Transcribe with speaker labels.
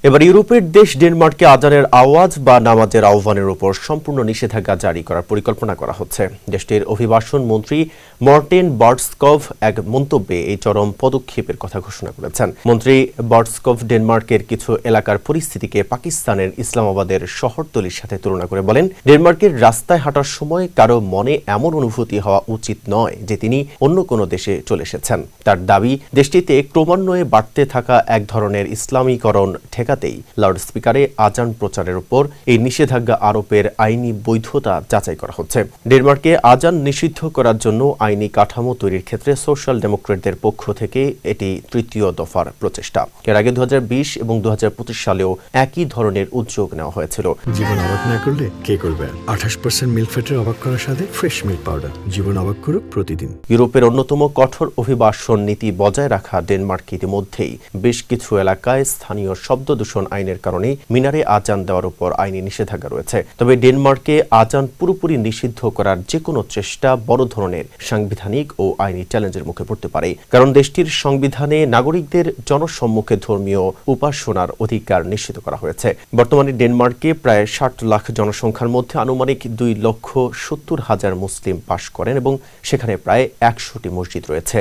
Speaker 1: এবার ইউরোপের দেশ ডেনমার্কে আজানের আওয়াজ বা নামাজের আহ্বানের উপর সম্পূর্ণ নিষেধাজ্ঞা জারি করার পরিকল্পনা করা হচ্ছে। দেশটির অভিবাসন মন্ত্রী মর্টেন বার্টস্কভ এক মন্তব্যে এই চরম পদক্ষেপের কথা ঘোষণা করেছেন। মন্ত্রী বার্টস্কভ ডেনমার্কের কিছু এলাকার পরিস্থিতিকে পাকিস্তানের ইসলামাবাদের শহরতলির সাথে তুলনা করে বলেন, ডেনমার্কের রাস্তায় হাঁটার সময় কারো মনে এমন অনুভূতি হওয়া উচিত নয় যে তিনি অন্য কোনো দেশে চলে এসেছেন। তার দাবি, দেশটিতে ক্রমান্বয়ে বাড়তে থাকা এক ধরনের ইসলামীকরণ ঠেকাতেই লাউডস্পিকারে আজান প্রচারের উপর এই নিষেধাজ্ঞা আরোপের আইনি বৈধতা যাচাই করা হচ্ছে। ডেনমার্কে আজান নিষিদ্ধ করার জন্য আইনি কাঠামো তৈরির ক্ষেত্রে সোশ্যাল ডেমোক্রেটদের পক্ষ থেকে এটি তৃতীয় দফার প্রচেষ্টা। এর আগে 2020 এবং 2025 সালেও একই ধরনের উদ্যোগ নেওয়া হয়েছিল।
Speaker 2: জীবন অবাক না করলে কে করবে? 28% মিল্ক ফ্যাটের অবাক করার সাথে ফ্রেশ মিল্ক পাউডার। জীবন অবাক করুক প্রতিদিন।
Speaker 1: ইউরোপের অন্যতম কঠোর অভিবাসন নীতি বজায় রাখা ডেনমার্ক ইতিমধ্যেই বেশ কিছু এলাকায় স্থানীয় শব্দ দূষণ আইনের কারণে মিনারে আজান দেওয়ার উপর আইনি নিষেধাজ্ঞা রয়েছে। তবে ডেনমার্কে আজান পুরোপুরি নিষিদ্ধ করার যে কোনো চেষ্টা বড় ধরনের সাংবিধানিক ও আইনি চ্যালেঞ্জের মুখে পড়তে পারে, কারণ দেশটির সংবিধানে নাগরিকদের জনসম্মুখে ধর্মীয় উপাসনার অধিকার নিশ্চিত করা হয়েছে। বর্তমানে ডেনমার্কে প্রায় 60 লাখ জনসংখ্যার মধ্যে আনুমানিক 2,70,000 মুসলিম বাস করেন এবং সেখানে প্রায় 100টি মসজিদ রয়েছে।